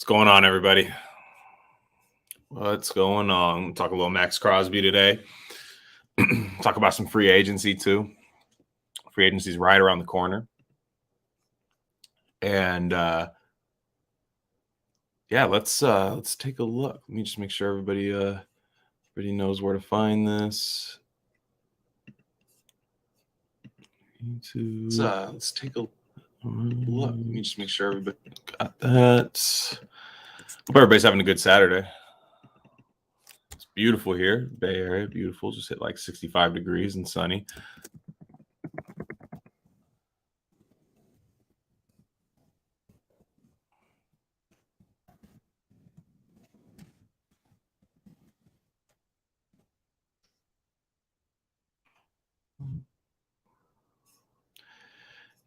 What's going on, everybody? What's going on? Talk a little Maxx Crosby today. Talk about some free agency too. Free agency's right around the corner. And yeah, let's take a look. Let me just make sure everybody knows where to find this. Let's take a look. Let me just make sure everybody got that. Hope everybody's having a good Saturday. It's beautiful here, Bay Area, beautiful. Just hit like 65 degrees and sunny.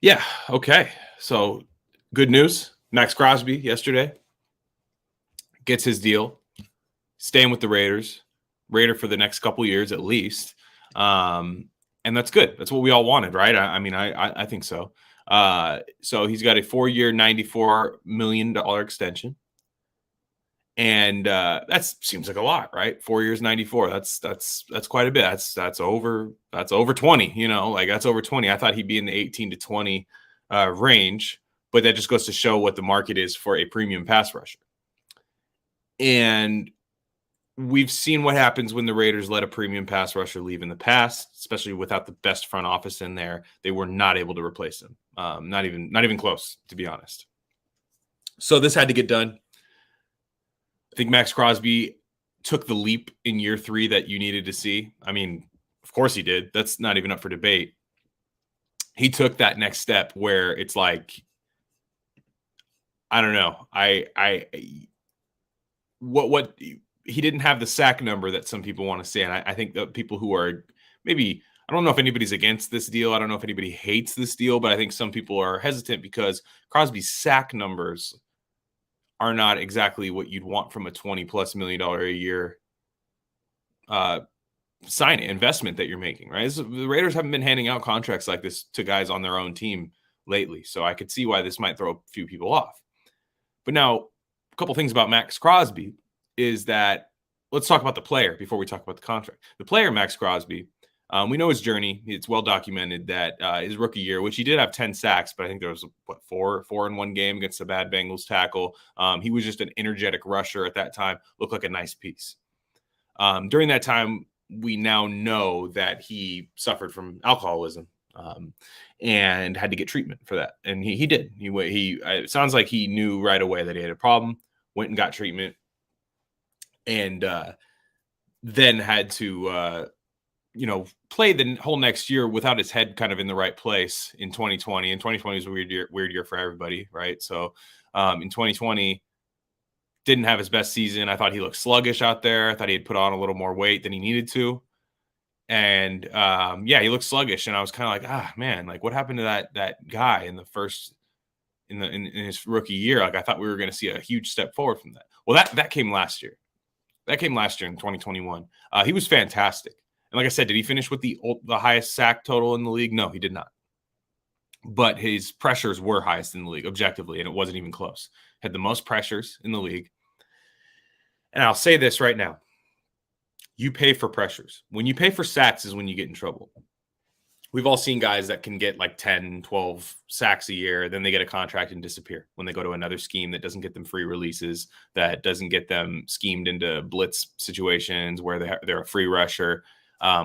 Yeah. Okay. So good news. Maxx Crosby yesterday gets his deal, staying with the Raider for the next couple years at least. And that's good. That's what we all wanted, right? I think so. So he's got a 4-year, $94 million extension. And that seems like a lot, right? 4 years, 94. That's quite a bit. That's over 20, like that's over 20. I thought he'd be in the 18 to 20 range, but that just goes to show what the market is for a premium pass rusher. And we've seen what happens when the Raiders let a premium pass rusher leave in the past, especially without the best front office in there. They were not able to replace him. Not even close, to be honest. So this had to get done. I think Maxx Crosby took the leap in year 3 that you needed to see. I mean, of course he did. That's not even up for debate. He took that next step where it's like, I don't know. What he didn't have the sack number that some people want to say. And I think that people who are maybe, I don't know if anybody's against this deal. I don't know if anybody hates this deal, but I think some people are hesitant because Crosby's sack numbers are not exactly what you'd want from a $20+ million a year investment that you're making, right? The Raiders haven't been handing out contracts like this to guys on their own team lately. So I could see why this might throw a few people off. But now, a couple things about Maxx Crosby is that, let's talk about the player before we talk about the contract. The player, Maxx Crosby, we know his journey. It's well documented that his rookie year, which he did have 10 sacks, but I think there was, four in one game against a bad Bengals tackle. He was just an energetic rusher at that time, looked like a nice piece. During that time, we now know that he suffered from alcoholism and had to get treatment for that. And he did. It sounds like he knew right away that he had a problem, went and got treatment, and then had to play the whole next year without his head kind of in the right place in 2020. And 2020 was a weird year for everybody, right? So in 2020, didn't have his best season. I thought he looked sluggish out there. I thought he had put on a little more weight than he needed to. And he looked sluggish. And I was kind of like, man, like what happened to that guy in his rookie year? Like I thought we were going to see a huge step forward from that. Well, that came last year. That came last year in 2021. He was fantastic. And like I said, did he finish with the highest sack total in the league? No, he did not. But his pressures were highest in the league, objectively, and it wasn't even close. Had the most pressures in the league. And I'll say this right now. You pay for pressures. When you pay for sacks is when you get in trouble. We've all seen guys that can get like 10, 12 sacks a year. Then they get a contract and disappear when they go to another scheme that doesn't get them free releases, that doesn't get them schemed into blitz situations where they're a free rusher.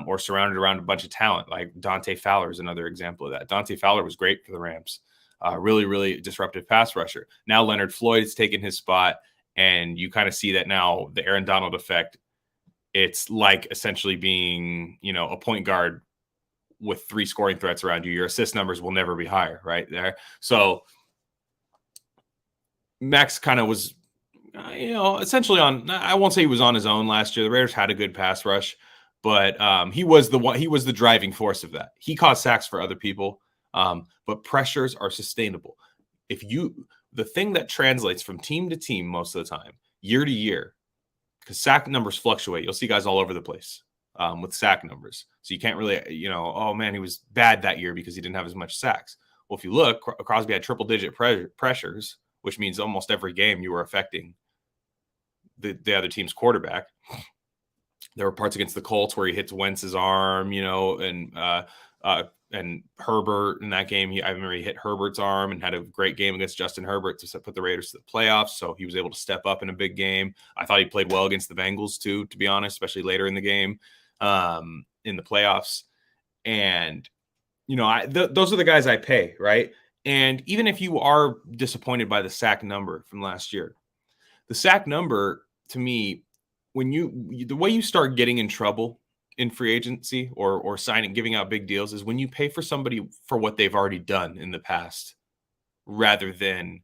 Or surrounded around a bunch of talent, like Dante Fowler is another example of that. Dante Fowler was great for the Rams. Really, really disruptive pass rusher. Now Leonard Floyd has taken his spot, and you kind of see that now, the Aaron Donald effect. It's like essentially being, a point guard with 3 scoring threats around you. Your assist numbers will never be higher, right there. So Max kind of was, essentially on, I won't say he was on his own last year. The Raiders had a good pass rush. But he was the driving force of that. He caused sacks for other people, but pressures are sustainable. The thing that translates from team to team most of the time, year to year, because sack numbers fluctuate. You'll see guys all over the place with sack numbers. So you can't really, oh man, he was bad that year because he didn't have as much sacks. Well, if you look, Crosby had triple-digit pressures which means almost every game you were affecting the other team's quarterback. There were parts against the Colts where he hits Wentz's arm, and Herbert in that game. I remember he hit Herbert's arm and had a great game against Justin Herbert to put the Raiders to the playoffs. So he was able to step up in a big game. I thought he played well against the Bengals too, to be honest, especially later in the game, in the playoffs. And, those are the guys I pay, right? And even if you are disappointed by the sack number from last year, the sack number, to me, the way you start getting in trouble in free agency or giving out big deals is when you pay for somebody for what they've already done in the past rather than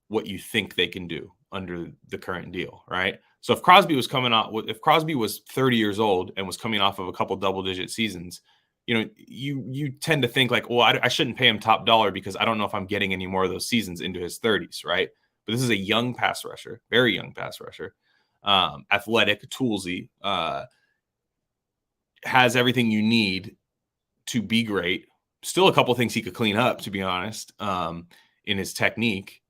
what you think they can do under the current deal, right? So if Crosby was 30 years old and was coming off of a couple double-digit seasons, you tend to think like, well, I shouldn't pay him top dollar because I don't know if I'm getting any more of those seasons into his 30s, right? But this is a young pass rusher, very young pass rusher, athletic, toolsy, has everything you need to be great. Still a couple things he could clean up, to be honest, in his technique.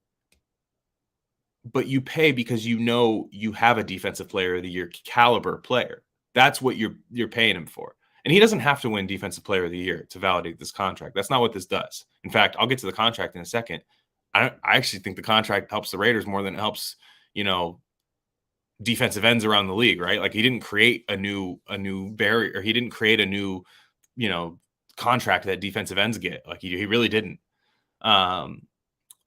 But you pay because you have a defensive player of the year caliber player. That's what you're paying him for. And he doesn't have to win defensive player of the year to validate this contract. That's not what this does. In fact, I'll get to the contract in a second. I actually think the contract helps the Raiders more than it helps, defensive ends around the league, right? Like he didn't create a new barrier, or he didn't create a new, contract that defensive ends get. Like he really didn't.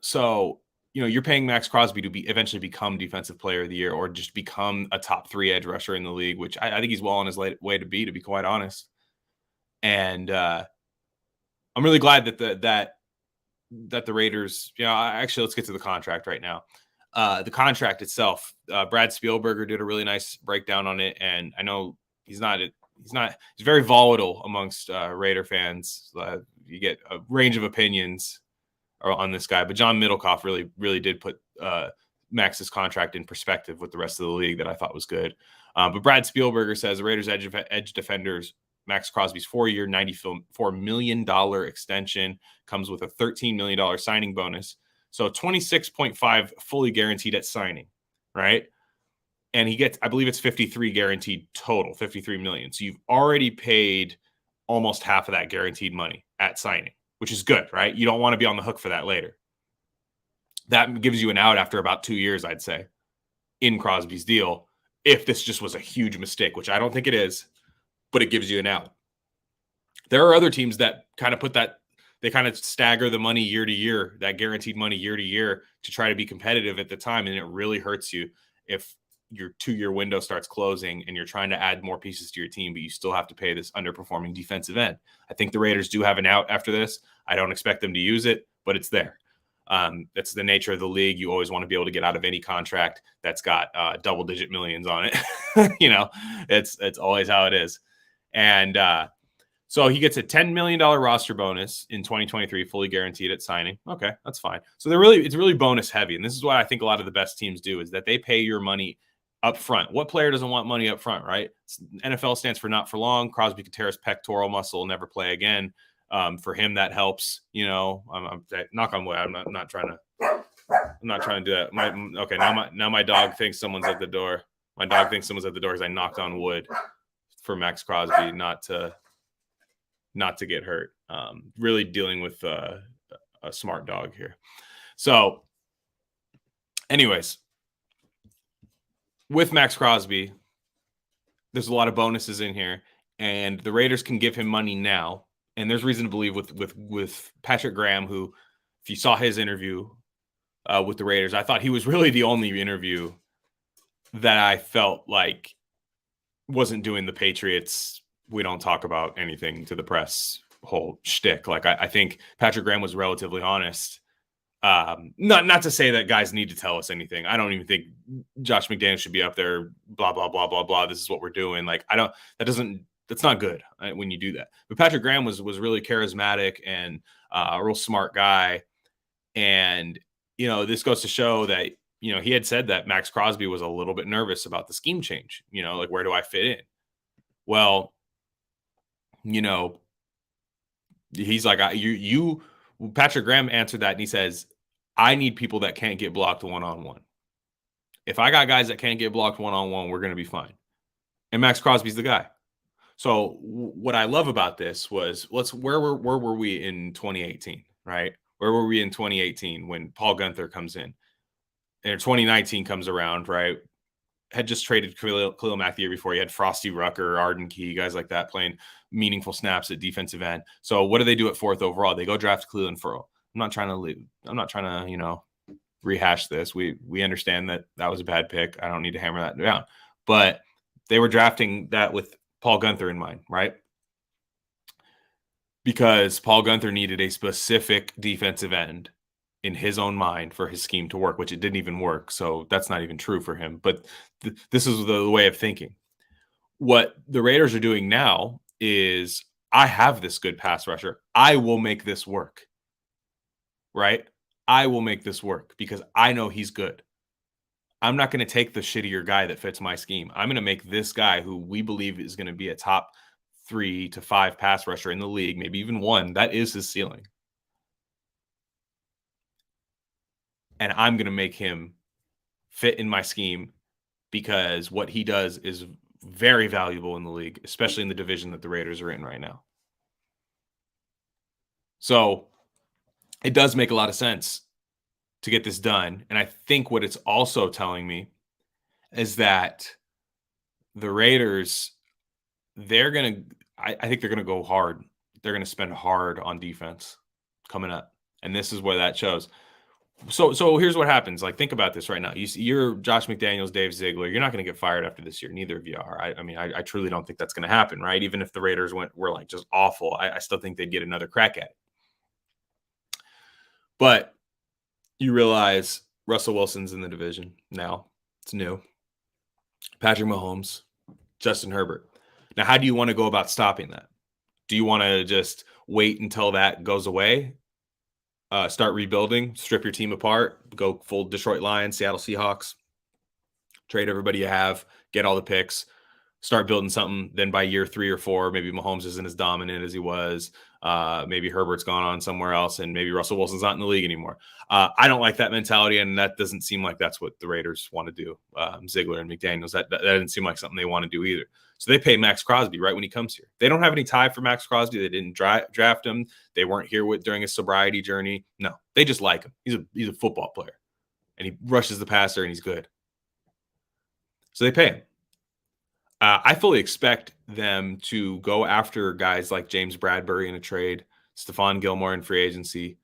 So, you're paying Maxx Crosby to eventually become defensive player of the year, or just become a top 3 edge rusher in the league, which I think he's well on his way to be quite honest. And I'm really glad that the Raiders, actually, let's get to the contract right now. The contract itself, Brad Spielberger did a really nice breakdown on it, and I know he's very volatile amongst Raider fans. You get a range of opinions on this guy, but John Middlecoff really did put Max's contract in perspective with the rest of the league that I thought was good. But Brad Spielberger says the Raiders edge defenders, Maxx Crosby's 4-year, $94 million extension comes with a $13 million signing bonus. So 26.5 fully guaranteed at signing, right? And he gets, I believe it's 53 guaranteed total, 53 million. So you've already paid almost half of that guaranteed money at signing, which is good, right? You don't want to be on the hook for that later. That gives you an out after about 2 years, I'd say, in Crosby's deal, if this just was a huge mistake, which I don't think it is, but it gives you an out. There are other teams that kind of they kind of stagger the money year to year, that guaranteed money year to year, to try to be competitive at the time. And it really hurts you if your 2-year window starts closing and you're trying to add more pieces to your team, but you still have to pay this underperforming defensive end. I think the Raiders do have an out after this. I don't expect them to use it, but it's there. That's the nature of the league. You always want to be able to get out of any contract that's got double-digit millions on it. It's always how it is. And so he gets a $10 million roster bonus in 2023, fully guaranteed at signing. Okay, that's fine. So it's really bonus heavy. And this is what I think a lot of the best teams do, is that they pay your money up front. What player doesn't want money up front, right? NFL stands for not for long. Crosby could tear his pectoral muscle, never play again. For him, that helps. I'm knock on wood. I'm not trying to do that. Now my dog thinks someone's at the door. My dog thinks someone's at the door because I knocked on wood for Maxx Crosby not to get hurt. Really dealing with a smart dog here. So, anyways, with Maxx Crosby, there's a lot of bonuses in here, and the Raiders can give him money now. And there's reason to believe with Patrick Graham, who, if you saw his interview with the Raiders, I thought he was really the only interview that I felt like wasn't doing the Patriots we don't talk about anything to the press whole shtick. Like I think Patrick Graham was relatively honest. Not to say that guys need to tell us anything. I don't even think Josh McDaniels should be up there, blah, blah, blah, blah, blah. This is what we're doing. Like, that's not good when you do that. But Patrick Graham was really charismatic and a real smart guy. And, this goes to show that, he had said that Maxx Crosby was a little bit nervous about the scheme change, like, where do I fit in? Well, he's like, Patrick Graham answered that, and he says, I need people that can't get blocked one-on-one. If I got guys that can't get blocked one-on-one, we're going to be fine. And Maxx Crosby's the guy. So what I love about this was where were we in 2018, right? Where were we in 2018 when Paul Guenther comes in? And 2019 comes around, right? Had just traded Khalil Mack the year before. You had Frosty Rucker, Arden Key, guys like that playing meaningful snaps at defensive end. So what do they do at 4th overall? They go draft Cleveland Furl. I'm not trying to rehash this. We understand that was a bad pick. I don't need to hammer that down. But they were drafting that with Paul Guenther in mind, right? Because Paul Guenther needed a specific defensive end in his own mind for his scheme to work, which it didn't even work. So that's not even true for him. But this is the way of thinking. What the Raiders are doing now is, I have this good pass rusher. I will make this work, right? I will make this work because I know he's good. I'm not going to take the shittier guy that fits my scheme. I'm going to make this guy who we believe is going to be a top 3 to 5 pass rusher in the league, maybe even 1. That is his ceiling. And I'm going to make him fit in my scheme because what he does is very valuable in the league, especially in the division that the Raiders are in right now. So it does make a lot of sense to get this done. And I think what it's also telling me is that the Raiders, I think they're going to go hard. They're going to spend hard on defense coming up. And this is where that shows. So here's what happens. Like, think about this right now. You're Josh McDaniels, Dave Ziegler. You're not going to get fired after this year. Neither of you are. I truly don't think that's going to happen, right? Even if the Raiders were like just awful, I still think they'd get another crack at it. But you realize Russell Wilson's in the division now. It's new. Patrick Mahomes, Justin Herbert. Now, how do you want to go about stopping that? Do you want to just wait until that goes away? Start rebuilding, strip your team apart, go full Detroit Lions, Seattle Seahawks, trade everybody you have, get all the picks, start building something. Then by year 3 or 4, maybe Mahomes isn't as dominant as he was. Maybe Herbert's gone on somewhere else, and maybe Russell Wilson's not in the league anymore. I don't like that mentality, and that doesn't seem like that's what the Raiders want to do. Ziegler and McDaniels, that doesn't seem like something they want to do either. So they pay Maxx Crosby right when he comes here. They don't have any tie for Maxx Crosby. They didn't draft him. They weren't here during his sobriety journey. No, they just like him. He's a football player, and he rushes the passer, and he's good. So they pay him. I fully expect them to go after guys like James Bradbury in a trade, Stephon Gilmore in free agency,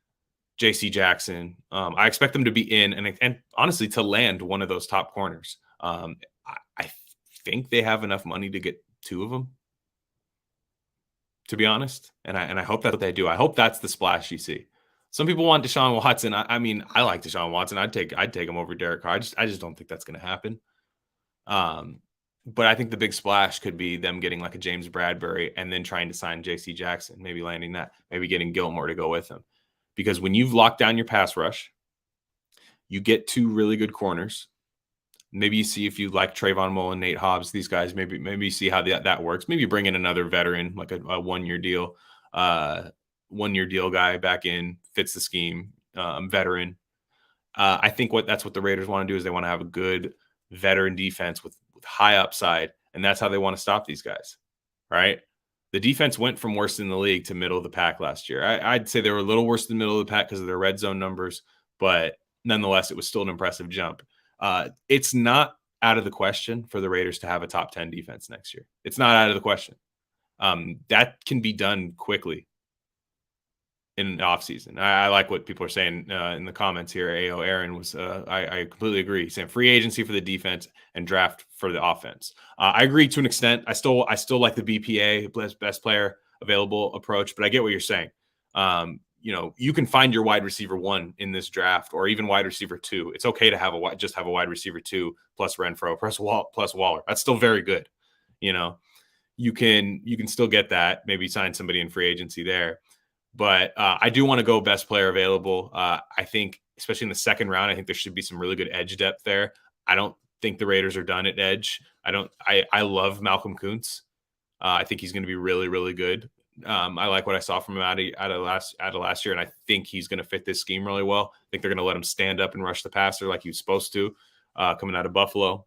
J.C. Jackson. I expect them to be in and honestly to land one of those top corners. I think they have enough money to get 2 of them, to be honest. And I hope that's what they do. I hope that's the splash you see. Some people want Deshaun Watson. I mean, I like Deshaun Watson. I'd take him over Derek Carr. I just don't think that's going to happen. But I think the big splash could be them getting like a James Bradbury and then trying to sign J.C. Jackson, maybe landing that, maybe getting Gilmore to go with him. Because when you've locked down your pass rush, you get 2 really good corners. Maybe you see if you like Trayvon Mullen, Nate Hobbs, these guys, maybe you see how that works. Maybe bring in another veteran, like a 1-year deal, 1-year deal guy back in, fits the scheme, veteran. I think that's what the Raiders want to do is they want to have a good veteran defense with high upside, and that's how they want to stop these guys, right? The defense went from worst in the league to middle of the pack last year. I'd say they were a little worse than middle of the pack because of their red zone numbers, but nonetheless, it was still an impressive jump. It's not out of the question for the Raiders to have a top 10 defense next year. It's not out of the question. That can be done quickly in the offseason. I like what people are saying in the comments here. AO Aaron was, I completely agree. Saying free agency for the defense and draft for the offense. I agree to an extent. I still like the BPA, best player available approach, but I get what you're saying. You can find your wide receiver 1 in this draft, or even wide receiver 2. It's okay to have a wide receiver 2 plus Renfro plus Waller. That's still very good. You can still get that. Maybe sign somebody in free agency there. But I do want to go best player available. I think, especially in the second round, I think there should be some really good edge depth there. I don't think the Raiders are done at edge. I love Malcolm Kuntz. I think he's going to be really, really good. I like what I saw from him out of last year, and I think he's going to fit this scheme really well. I think they're going to let him stand up and rush the passer like he was supposed to, coming out of Buffalo.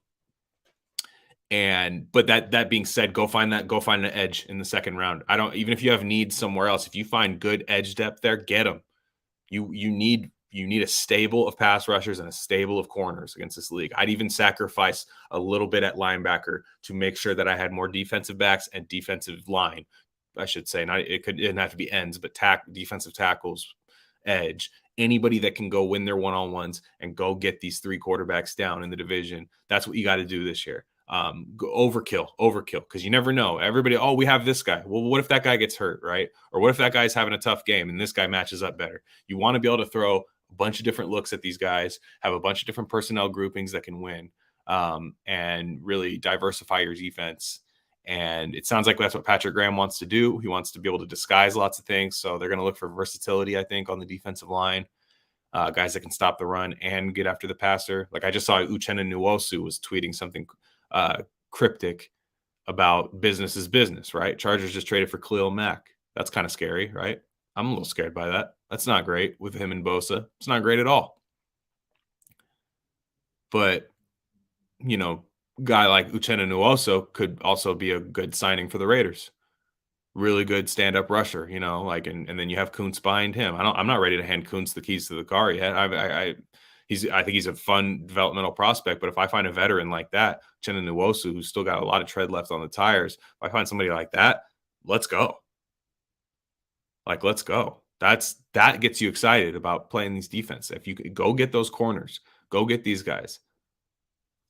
But that being said, go find an edge in the second round. Even if you have needs somewhere else, if you find good edge depth there, get them. You need a stable of pass rushers and a stable of corners against this league. I'd even sacrifice a little bit at linebacker to make sure that I had more defensive backs and defensive line. I should say, it didn't have to be ends, but defensive tackles, edge, anybody that can go win their one-on-ones and go get these 3 quarterbacks down in the division. That's what you got to do this year. Overkill, because you never know. Everybody, we have this guy. Well, what if that guy gets hurt, right? Or what if that guy's having a tough game and this guy matches up better? You want to be able to throw a bunch of different looks at these guys, have a bunch of different personnel groupings that can win, and really diversify your defense. And it sounds like that's what Patrick Graham wants to do. He wants to be able to disguise lots of things. So they're going to look for versatility, I think, on the defensive line. Guys that can stop the run and get after the passer. Like I just saw Uchenna Nwosu was tweeting something cryptic about business is business, right? Chargers just traded for Khalil Mack. That's kind of scary, right? I'm a little scared by that. That's not great with him and Bosa. It's not great at all. But, guy like Uchenna Nwosu could also be a good signing for the Raiders. Really good stand-up rusher, and then you have Kuntz behind him. I'm not ready to hand Kuntz the keys to the car yet. I think he's a fun developmental prospect, but if I find a veteran like that, Uchenna Nwosu, who's still got a lot of tread left on the tires, if I find somebody like that, let's go. Let's go. That gets you excited about playing these defense. If you could go get those corners, go get these guys.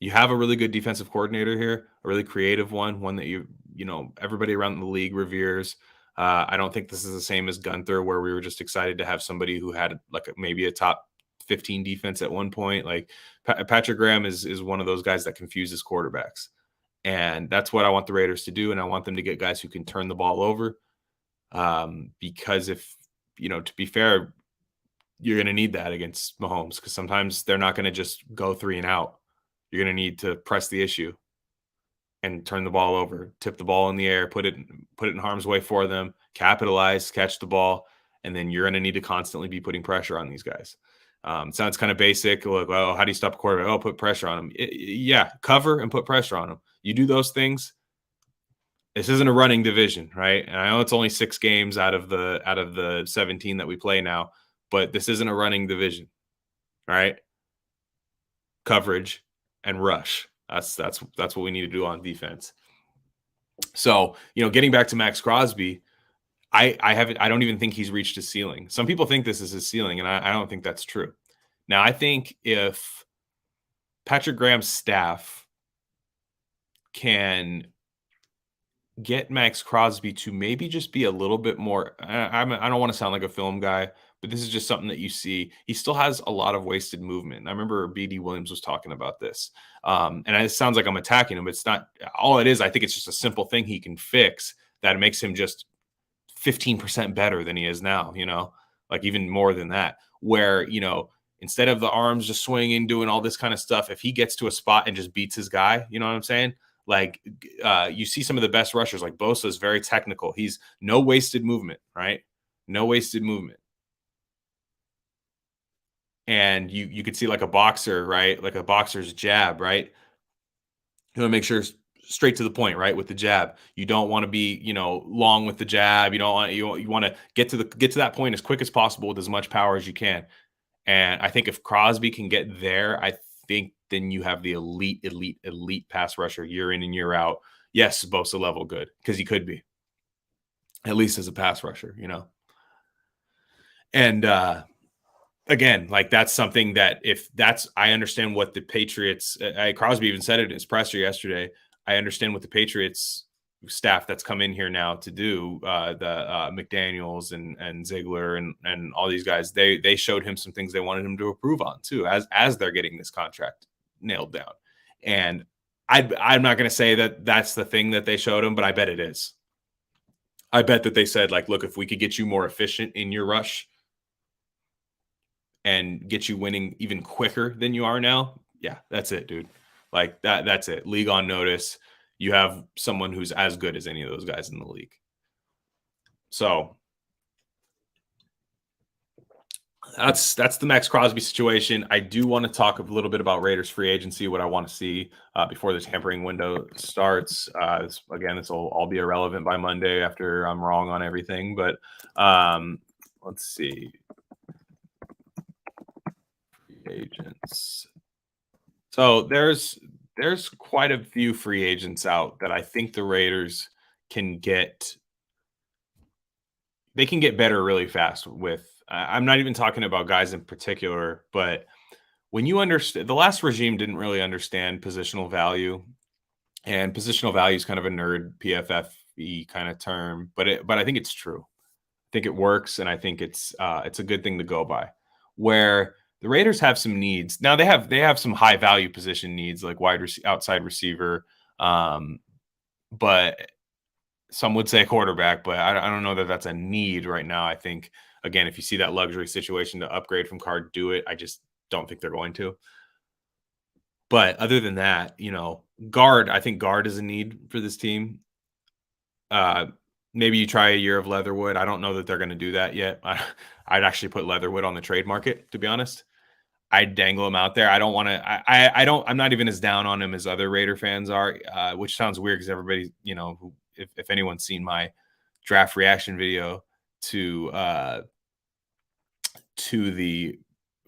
You have a really good defensive coordinator here, a really creative one that everybody around the league reveres. I don't think this is the same as Gunther, where we were just excited to have somebody who had maybe a top 15 defense at one point. Like Patrick Graham is one of those guys that confuses quarterbacks. And that's what I want the Raiders to do. And I want them to get guys who can turn the ball over. Because if, to be fair, you're going to need that against Mahomes, because sometimes they're not going to just go 3 and out. You're going to need to press the issue and turn the ball over, tip the ball in the air, put it in harm's way for them, capitalize, catch the ball, and then you're going to need to constantly be putting pressure on these guys. Sounds kind of basic. Look, how do you stop a quarterback? Put pressure on them. Cover and put pressure on them. You do those things. This isn't a running division, right? And I know it's only 6 games out of the 17 that we play now, but this isn't a running division, right? Coverage and rush. That's what we need to do on defense. So, getting back to Maxx Crosby, I don't even think he's reached his ceiling. Some people think this is his ceiling, and I don't think that's true. Now, I think if Patrick Graham's staff can get Maxx Crosby to maybe just be a little bit more, I don't want to sound like a film guy, but this is just something that you see. He still has a lot of wasted movement. And I remember B.D. Williams was talking about this. And it sounds like I'm attacking him, but it's not. All it is, I think it's just a simple thing he can fix that makes him just 15% better than he is now, even more than that, where, instead of the arms just swinging, doing all this kind of stuff, if he gets to a spot and just beats his guy, you know what I'm saying? You see some of the best rushers, like Bosa is very technical. He's no wasted movement, right? No wasted movement. And you could see like a boxer, right? Like a boxer's jab, right? You want to make sure straight to the point, right? With the jab, you don't want to be, long with the jab. You want to get to that point as quick as possible with as much power as you can. And I think if Crosby can get there, I think then you have the elite pass rusher year in and year out. Yes, Bosa level good, because he could be, at least as a pass rusher, And again, that's something that I understand what the Patriots, Crosby even said it in his presser yesterday. I understand what the Patriots staff that's come in here now to do, the McDaniels and Ziegler and all these guys, they showed him some things they wanted him to improve on too, as they're getting this contract nailed down. And I'm not going to say that that's the thing that they showed him, but I bet it is. I bet that they said, look, if we could get you more efficient in your rush and get you winning even quicker than you are now, yeah, that's it, dude. That's it. League on notice. You have someone who's as good as any of those guys in the league. So that's the Maxx Crosby situation. I do want to talk a little bit about Raiders free agency, what I want to see before the tampering window starts. This will all be irrelevant by Monday after I'm wrong on everything. But let's see. Free agents. So there's quite a few free agents out that I think the Raiders can get. They can get better really fast with. I'm not even talking about guys in particular, but when you understand, the last regime didn't really understand positional value, and positional value is kind of a nerd PFFE kind of term, but I think it's true. I think it works, and I think it's a good thing to go by. Where the Raiders have some needs now, they have some high value position needs like outside receiver, but some would say quarterback, but I don't know that that's a need right now. I think, again, if you see that luxury situation to upgrade from card, do it. I just don't think they're going to. But other than that, guard, I think guard is a need for this team. Maybe you try a year of Leatherwood. I don't know that they're going to do that yet. I'd actually put Leatherwood on the trade market, to be honest. I'd dangle him out there. I don't want to. I'm not even as down on him as other Raider fans are, which sounds weird because everybody, if anyone's seen my draft reaction video to the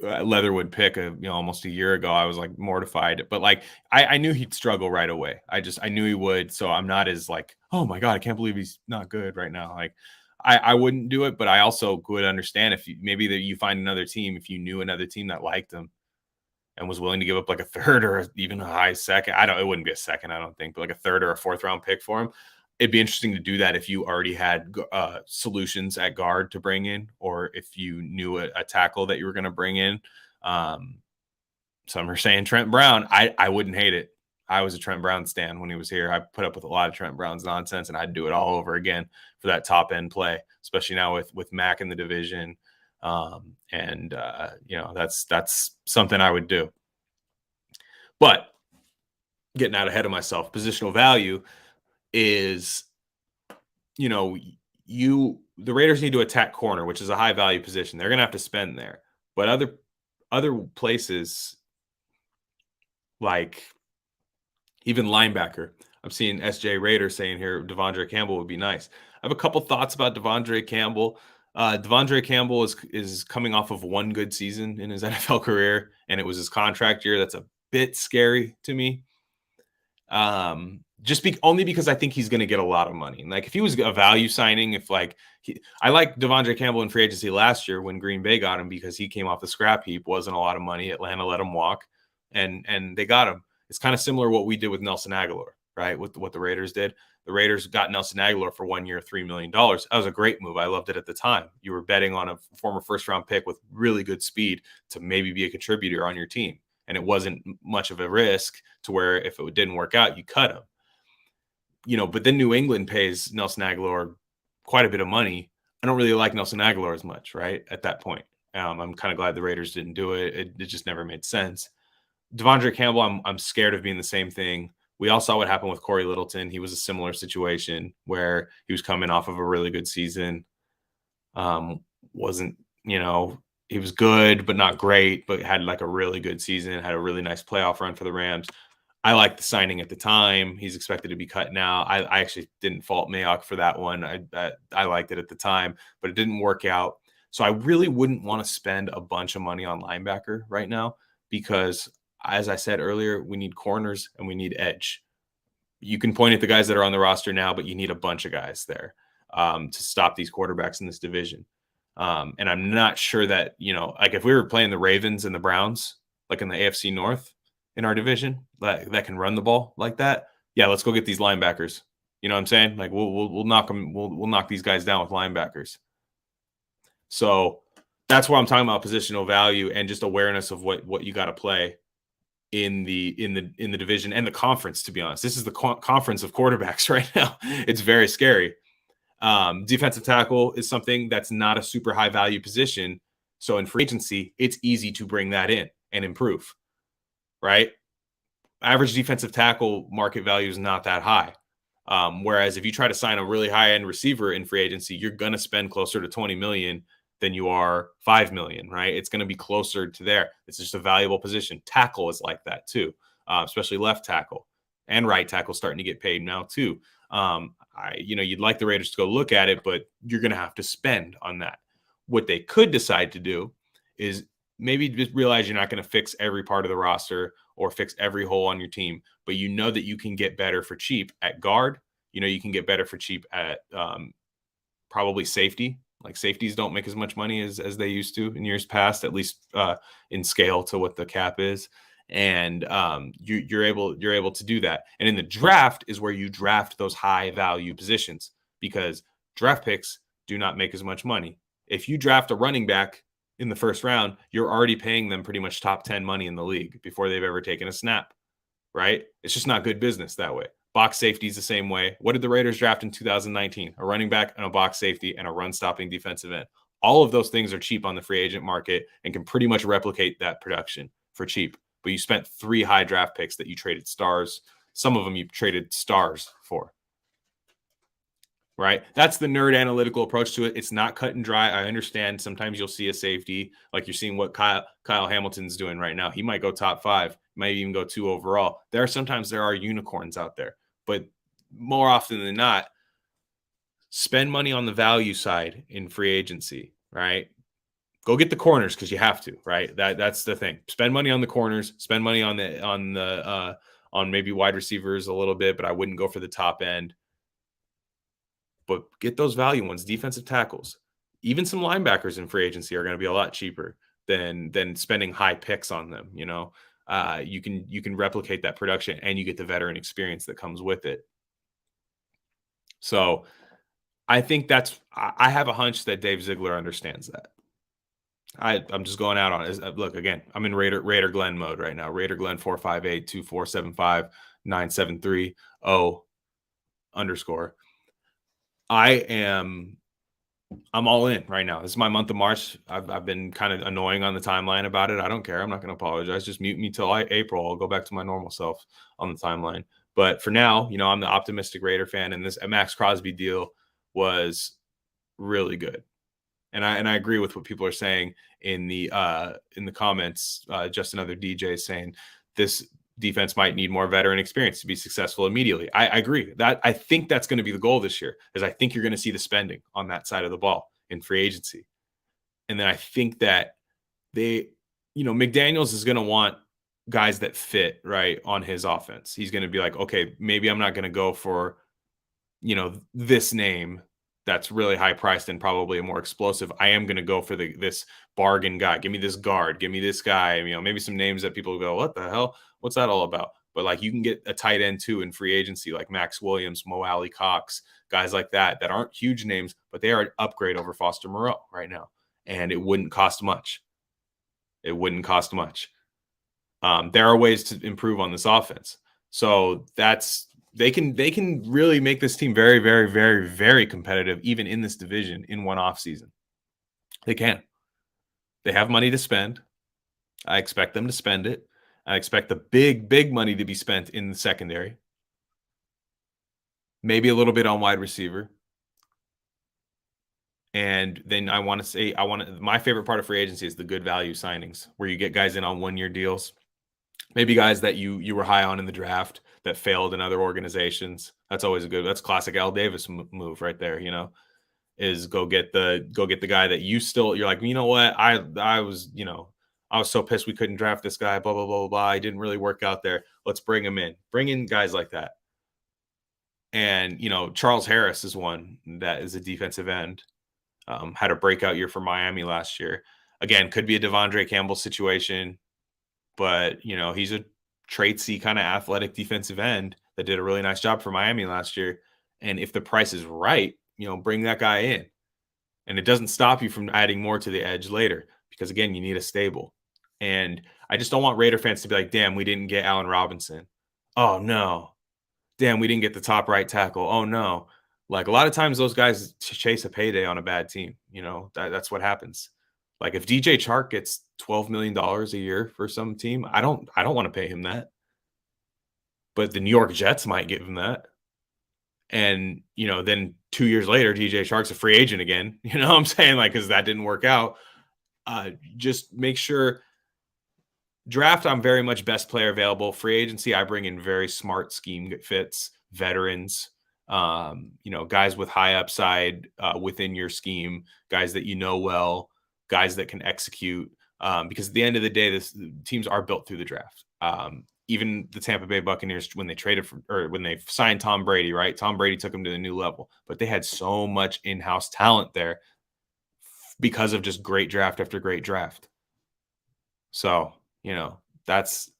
Leatherwood pick almost a year ago, I was like mortified, but like I knew he'd struggle right away. I knew he would, so I'm not as like, oh my god, I can't believe he's not good right now. Like I wouldn't do it, but I also would understand if you find another team, if you knew another team that liked him and was willing to give up like a third or even a high second. It wouldn't be a second, I don't think, but like a third or a fourth round pick for him. It'd be interesting to do that if you already had solutions at guard to bring in, or if you knew a tackle that you were going to bring in. Some are saying Trent Brown. I wouldn't hate it. I was a Trent Brown stan when he was here. I put up with a lot of Trent Brown's nonsense, and I'd do it all over again for that top end play, especially now with Mac in the division. That's something I would do. But getting out ahead of myself, positional value is, the Raiders need to attack corner, which is a high value position. They're going to have to spend there. But other places, like even linebacker, I'm seeing SJ Raider saying here Devondre Campbell would be nice. I have a couple thoughts about Devondre Campbell. Devondre Campbell is coming off of one good season in his NFL career, and it was his contract year. That's a bit scary to me. Only because I think he's going to get a lot of money. Like if he was a value signing, I like Devondre Campbell in free agency last year when Green Bay got him because he came off the scrap heap, wasn't a lot of money. Atlanta let him walk, and they got him. It's kind of similar to what we did with Nelson Aguilar, right? With what the Raiders did. The Raiders got Nelson Aguilar for 1 year, $3 million. That was a great move. I loved it at the time. You were betting on a former first-round pick with really good speed to maybe be a contributor on your team. And it wasn't much of a risk to where if it didn't work out, you cut him. But then New England pays Nelson Aguilar quite a bit of money. I don't really like Nelson Aguilar as much, right? At that point. I'm kind of glad the Raiders didn't do it. It just never made sense. Devondre Campbell, I'm scared of being the same thing. We all saw what happened with Corey Littleton. He was a similar situation where he was coming off of a really good season. He was good, but not great, but had like a really good season, had a really nice playoff run for the Rams. I liked the signing at the time. He's expected to be cut now. I actually didn't fault Mayock for that one. I liked it at the time, but it didn't work out. So I really wouldn't want to spend a bunch of money on linebacker right now because, as I said earlier, we need corners and we need edge. You can point at the guys that are on the roster now, but you need a bunch of guys there to stop these quarterbacks in this division. And I'm not sure that, like if we were playing the Ravens and the Browns, like in the AFC North in our division, that can run the ball like that. Yeah, let's go get these linebackers. You know what I'm saying? Like we'll knock them. We'll knock these guys down with linebackers. So that's why I'm talking about positional value and just awareness of what you got to play in the division and the conference. To be honest, this is the conference of quarterbacks right now. It's very scary. Defensive tackle is something that's not a super high value position. So in free agency, it's easy to bring that in and improve, right? Average defensive tackle market value is not that high. Whereas if you try to sign a really high end receiver in free agency, you're going to spend closer to 20 million than you are 5 million, right? It's going to be closer to there. It's just a valuable position. Tackle is like that too, especially left tackle and right tackle starting to get paid now too. You'd like the Raiders to go look at it, but you're going to have to spend on that. What they could decide to do is maybe just realize you're not going to fix every part of the roster or fix every hole on your team, but you know that you can get better for cheap at guard. You know, you can get better for cheap at probably safety. Like safeties don't make as much money as they used to in years past, at least in scale to what the cap is. And you're able to do that. And in the draft is where you draft those high value positions, because draft picks do not make as much money. If you draft a running back in the first round, you're already paying them pretty much top 10 money in the league before they've ever taken a snap, right? It's just not good business that way. Box safety is the same way. What did the Raiders draft in 2019? A running back and a box safety and a run-stopping defensive end. All of those things are cheap on the free agent market and can pretty much replicate that production for cheap. But you spent 3 high draft picks that you traded stars. Some of them you traded stars for. Right? That's the nerd analytical approach to it. It's not cut and dry. I understand sometimes you'll see a safety, like you're seeing what Kyle Hamilton's doing right now. He might go top 5, might even go 2 overall. There are unicorns out there, but more often than not, spend money on the value side in free agency, right? Go get the corners because you have to, right? That's the thing. Spend money on the corners, spend money on maybe wide receivers a little bit, but I wouldn't go for the top end. But get those value ones, defensive tackles. Even some linebackers in free agency are going to be a lot cheaper than spending high picks on them. You know, you can replicate that production and you get the veteran experience that comes with it. So I think I have a hunch that Dave Ziegler understands that. I'm just going out on it. Look, again, I'm in Raider Glen mode right now. Raider Glen 458-2475-973-0 _. I'm all in right now. This is my month of March. I've been kind of annoying on the timeline about it. I don't care. I'm not going to apologize. Just mute me till April. I'll go back to my normal self on the timeline. But for now, you know, I'm the optimistic Raider fan, and this Maxx Crosby deal was really good. And I agree with what people are saying in the comments. Just another DJ saying this defense might need more veteran experience to be successful immediately. I agree. I think that's going to be the goal this year, is I think you're going to see the spending on that side of the ball in free agency. And then I think that McDaniels is going to want guys that fit right on his offense. He's going to be like, okay, maybe I'm not going to go for, this name that's really high priced and probably a more explosive. I am going to go for this bargain guy. Give me this guard. Give me this guy. Maybe some names that people go, what the hell? What's that all about? But like, you can get a tight end too in free agency, like Max Williams, Mo Alley Cox, guys like that aren't huge names, but they are an upgrade over Foster Moreau right now. And it wouldn't cost much. There are ways to improve on this offense. So they can really make this team very, very, very, very competitive, even in this division in one off season. They can. They have money to spend. I expect them to spend it. I expect the big, big money to be spent in the secondary. Maybe a little bit on wide receiver. And then my favorite part of free agency is the good value signings, where you get guys in on 1-year deals. Maybe guys that you were high on in the draft that failed in other organizations. That's always that's classic Al Davis move right there, is go get the guy that you're like, you know what? I was so pissed we couldn't draft this guy, blah, blah, blah, blah. He didn't really work out there. Let's bring him in. Bring in guys like that. And, Charles Harris is one that is a defensive end. Had a breakout year for Miami last year. Again, could be a Devondre Campbell situation, but, he's a traitsy kind of athletic defensive end that did a really nice job for Miami last year. And if the price is right, bring that guy in. And it doesn't stop you from adding more to the edge later, because, again, you need a stable. And I just don't want Raider fans to be like, damn, we didn't get Allen Robinson. Oh, no. Damn, we didn't get the top right tackle. Oh, no. Like, a lot of times those guys chase a payday on a bad team. That's what happens. Like, if DJ Chark gets $12 million a year for some team, I don't want to pay him that. But the New York Jets might give him that. And, then 2 years later, DJ Shark's a free agent again. You know what I'm saying? Like, because that didn't work out. Just make sure draft, I'm very much best player available. Free agency, I bring in very smart scheme fits, veterans, guys with high upside within your scheme, guys that well, guys that can execute. Because at the end of the day, teams are built through the draft. Even the Tampa Bay Buccaneers, when they when they signed Tom Brady, right? Tom Brady took them to the new level, but they had so much in-house talent there because of just great draft after great draft. So, that's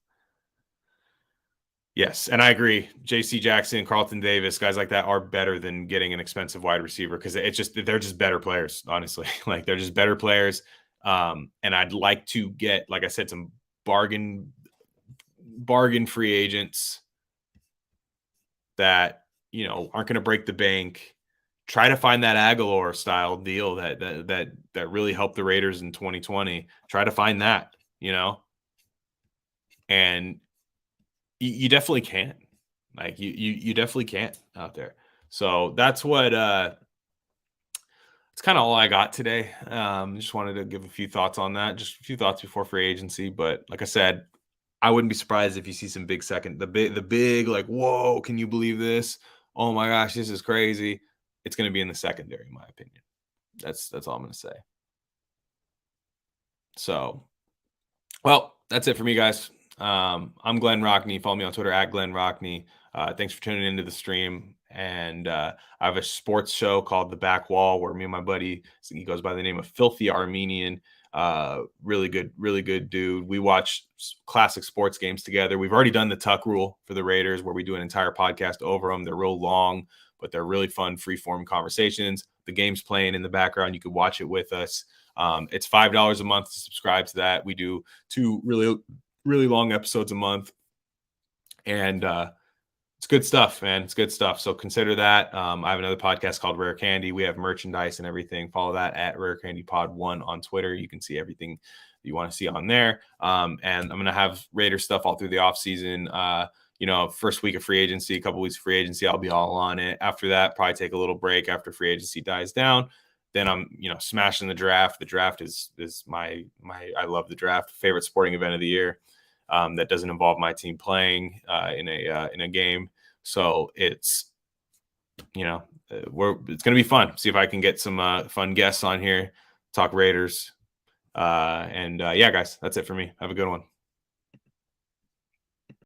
yes. And I agree. JC Jackson, Carlton Davis, guys like that are better than getting an expensive wide receiver because they're just better players, honestly. Like they're just better players. And I'd like to get, like I said, some bargain free agents that, aren't going to break the bank. Try to find that Aguilar style deal that really helped the Raiders in 2020. Try to find that, and you definitely can. Like you definitely can out there. So that's what it's kind of all I got today. Just wanted to give a few thoughts on that. Just a few thoughts before free agency. But like I said, I wouldn't be surprised if you see some big the big like, whoa, can you believe this? Oh my gosh, this is crazy. It's going to be in the secondary, in my opinion. That's all I'm going to say. So, well, that's it for me, guys. I'm Glen Rockney. Follow me on Twitter at Glen Rockney. Thanks for tuning into the stream. And I have a sports show called The Back Wall where me and my buddy, he goes by the name of Filthy Armenian. Really good dude. We watch classic sports games together. We've already done the Tuck Rule for the Raiders where we do an entire podcast over them. They're real long, but they're really fun, free-form conversations. The game's playing in the background. You could watch it with us. It's $5 a month to subscribe to that. We do 2 really long episodes a month. And it's good stuff, man. It's good stuff. So consider that. I have another podcast called Rare Candy. We have merchandise and everything. Follow that at Rare Candy Pod 1 on Twitter. You can see everything you want to see on there. And I'm going to have Raider stuff all through the off season. First week of free agency, a couple weeks of free agency, I'll be all on it. After that, probably take a little break after free agency dies down. Then I'm, smashing the draft. The draft is my I love the draft. Favorite sporting event of the year. That doesn't involve my team playing in a game. So it's, it's going to be fun. See if I can get some fun guests on here, talk Raiders. Yeah, guys, that's it for me. Have a good one.